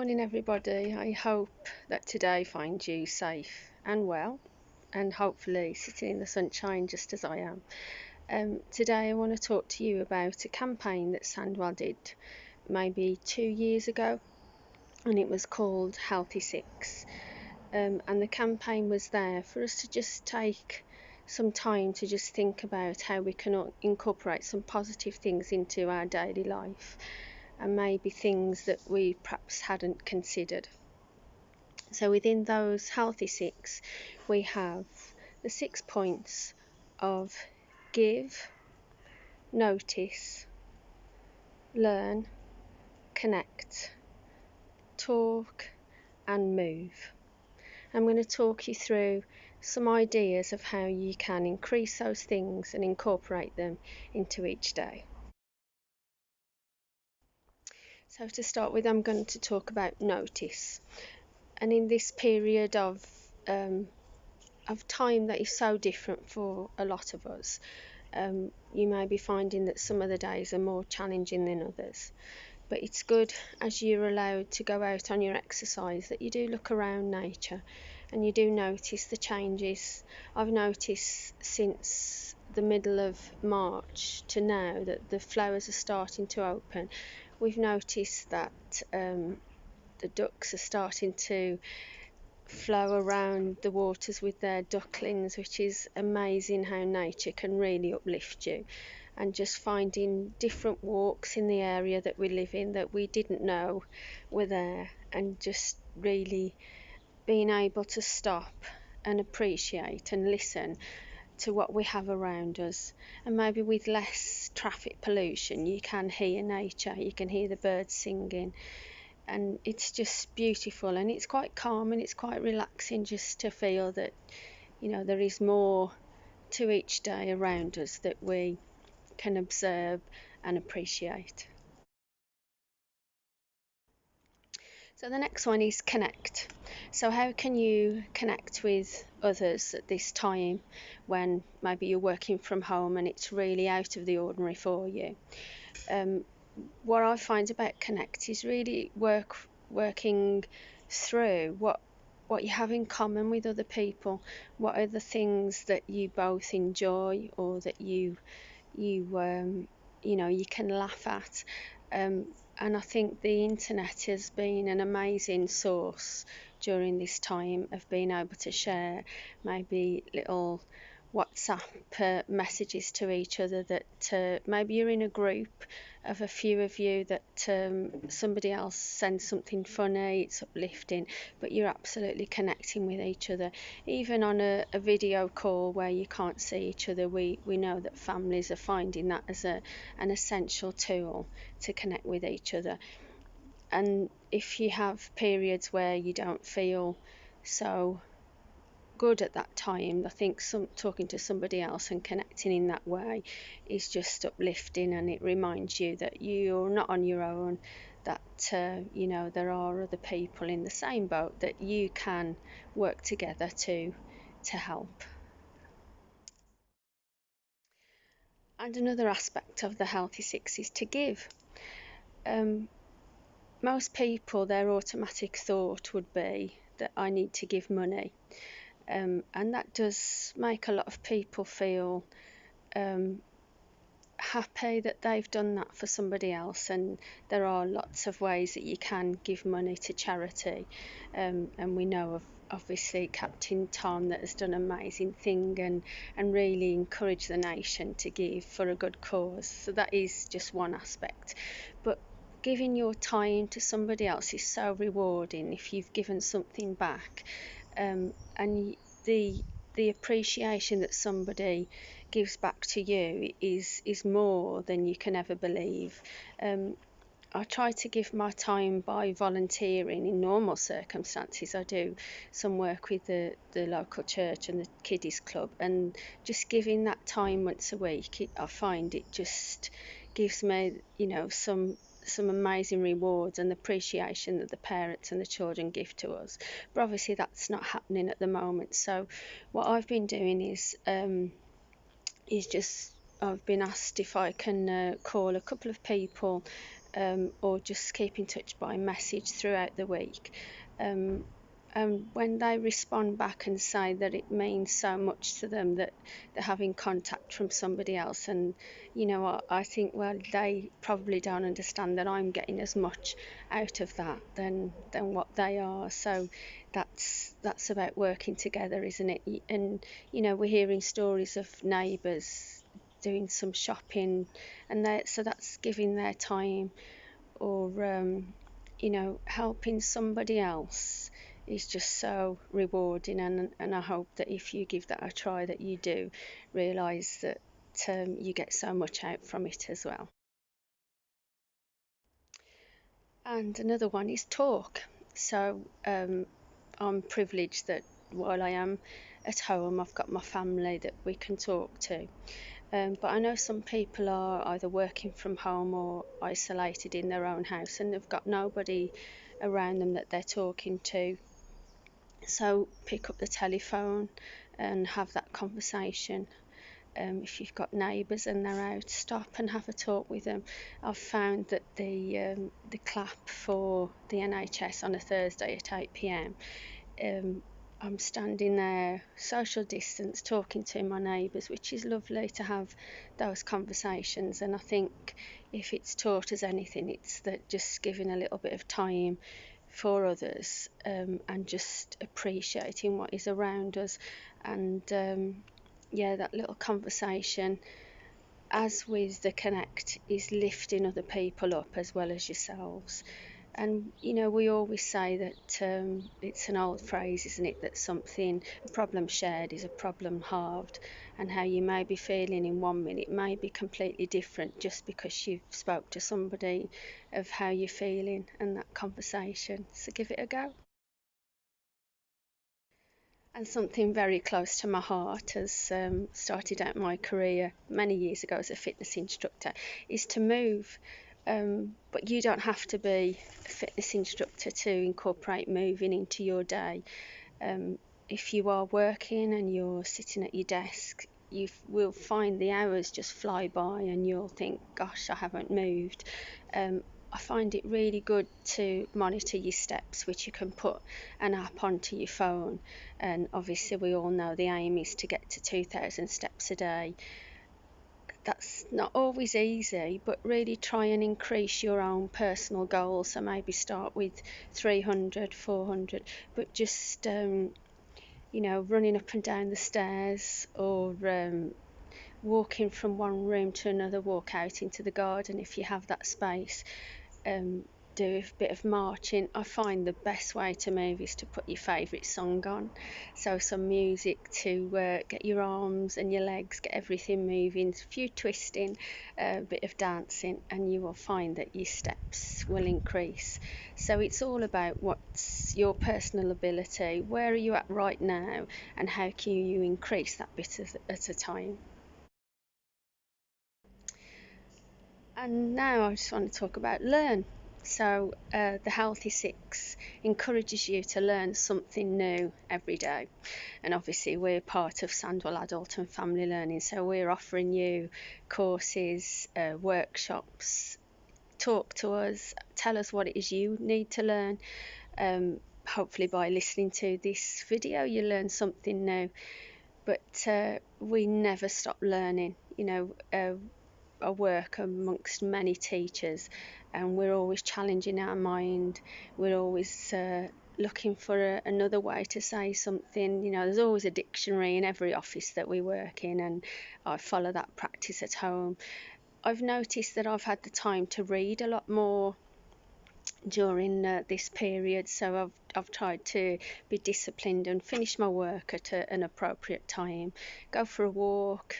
Morning everybody. I hope that today finds you safe and well, and hopefully sitting in the sunshine just as I am. Today I want to talk to you about a campaign that Sandwell did maybe 2 years ago, and it was called Healthy Six. And the campaign was there for us to just take some time to just think about how we can incorporate some positive things into our daily life, and maybe things that we perhaps hadn't considered. So within those healthy six, we have the 6 points of give, notice, learn, connect, talk, and move. I'm going to talk you through some ideas of how you can increase those things and incorporate them into each day. So to start with, I'm going to talk about notice. And in this period of time that is so different for a lot of us, you may be finding that some of the days are more challenging than others. But it's good, as you're allowed to go out on your exercise, that you do look around nature and you do notice the changes. I've noticed since the middle of March to now that the flowers are starting to open. We've noticed that the ducks are starting to flow around the waters with their ducklings, which is amazing how nature can really uplift you. And just finding different walks in the area that we live in that we didn't know were there, and just really being able to stop and appreciate and listen to what we have around us. And maybe with less traffic pollution, you can hear nature, you can hear the birds singing, and it's just beautiful, and it's quite calm and it's quite relaxing just to feel that, you know, there is more to each day around us that we can observe and appreciate. So the next one is connect. So how can you connect with others at this time when maybe you're working from home and it's really out of the ordinary for you? What I find about connect is really working through what you have in common with other people. What are the things that you both enjoy, or that you can laugh at. And I think the internet has been an amazing source during this time of being able to share maybe little WhatsApp messages to each other, that maybe you're in a group of a few of you, that somebody else sends something funny, it's uplifting, but you're absolutely connecting with each other. Even on a video call where you can't see each other, we know that families are finding that as an essential tool to connect with each other. And if you have periods where you don't feel so good at that time, I think talking to somebody else and connecting in that way is just uplifting, and it reminds you that you're not on your own, that there are other people in the same boat, that you can work together to help. And another aspect of the Healthy Six is to give. Most people, their automatic thought would be that I need to give money. And that does make a lot of people feel happy that they've done that for somebody else. And there are lots of ways that you can give money to charity, and we know of obviously Captain Tom that has done an amazing thing and really encouraged the nation to give for a good cause. So that is just one aspect, but giving your time to somebody else is so rewarding if you've given something back, and the appreciation that somebody gives back to you is more than you can ever believe. I try to give my time by volunteering in normal circumstances. I do some work with the local church and the kiddies club, and just giving that time once a week, I find it just gives me, some amazing rewards and appreciation that the parents and the children give to us. But obviously that's not happening at the moment. So what I've been doing is just, I've been asked if I can call a couple of people or just keep in touch by message throughout the week. Um, and when they respond back and say that it means so much to them that they're having contact from somebody else, and I think, well, they probably don't understand that I'm getting as much out of that than what they are. So that's about working together, isn't it? And we're hearing stories of neighbours doing some shopping, and so that's giving their time, or helping somebody else is just so rewarding. And I hope that if you give that a try, that you do realise that you get so much out from it as well. And another one is talk. So I'm privileged that while I am at home, I've got my family that we can talk to. But I know some people are either working from home or isolated in their own house, and they've got nobody around them that they're talking to. So pick up the telephone and have that conversation. If you've got neighbours and they're out, stop and have a talk with them. I've found that the clap for the NHS on a Thursday at 8 p.m. I'm standing there, social distance, talking to my neighbours, which is lovely to have those conversations. And I think if it's taught us anything, it's that just giving a little bit of time for others, and just appreciating what is around us. And yeah, that little conversation, as with the connect, is lifting other people up as well as yourselves. And we always say that, it's an old phrase, isn't it, that a problem shared is a problem halved, and how you may be feeling in 1 minute may be completely different just because you've spoke to somebody of how you're feeling and that conversation. So give it a go. And something very close to my heart, has started out my career many years ago as a fitness instructor, is to move. But you don't have to be a fitness instructor to incorporate moving into your day. If you are working and you're sitting at your desk, you will find the hours just fly by and you'll think, gosh, I haven't moved. I find it really good to monitor your steps, which you can put an app onto your phone. And obviously, we all know the aim is to get to 2,000 steps a day. That's not always easy, but really try and increase your own personal goals. So maybe start with 300, 400, but just running up and down the stairs, or walking from one room to another, walk out into the garden if you have that space. Do a bit of marching. I find the best way to move is to put your favourite song on, so some music to get your arms and your legs, get everything moving, a few twisting, a bit of dancing, and you will find that your steps will increase. So it's all about what's your personal ability, where are you at right now, and how can you increase that bit at a time. And now I just want to talk about learn. So the Healthy Six encourages you to learn something new every day. And obviously we're part of Sandwell Adult and Family Learning, so we're offering you courses, workshops. Talk to us, tell us what it is you need to learn. Hopefully by listening to this video you learn something new. But we never stop learning. I work amongst many teachers, and we're always challenging our mind. We're always looking for another way to say something. There's always a dictionary in every office that we work in, and I follow that practice at home. I've noticed that I've had the time to read a lot more during this period, so I've tried to be disciplined and finish my work at an appropriate time, go for a walk,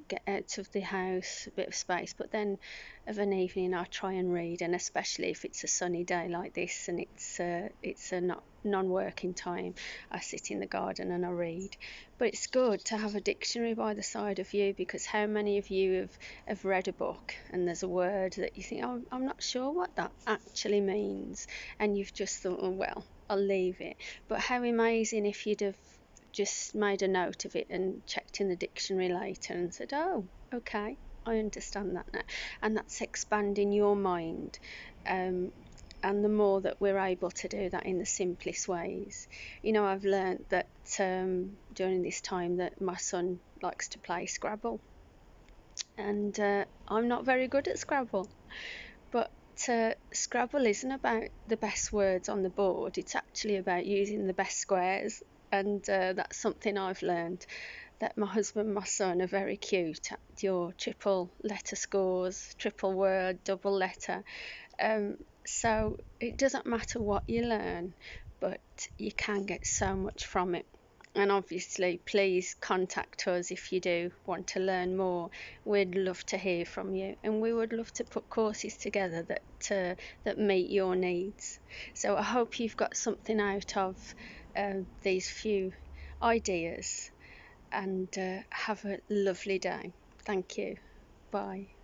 get out of the house, a bit of space, but then of an evening I try and read, and especially if it's a sunny day like this and it's a not non-working time, I sit in the garden and I read. But it's good to have a dictionary by the side of you, because how many of you have read a book and there's a word that you think, oh, I'm not sure what that actually means, and you've just thought, oh well, I'll leave it. But how amazing if you'd have just made a note of it and checked in the dictionary later and said, oh, okay, I understand that now. And that's expanding your mind. And the more that we're able to do that in the simplest ways. I've learned that during this time that my son likes to play Scrabble, and I'm not very good at Scrabble. But Scrabble isn't about the best words on the board, it's actually about using the best squares. And that's something I've learned, that my husband and my son are very cute at your triple letter scores, triple word, double letter. So it doesn't matter what you learn, but you can get so much from it. And obviously, please contact us if you do want to learn more. We'd love to hear from you, and we would love to put courses together that meet your needs. So I hope you've got something out of these few ideas, and have a lovely day. Thank you. Bye.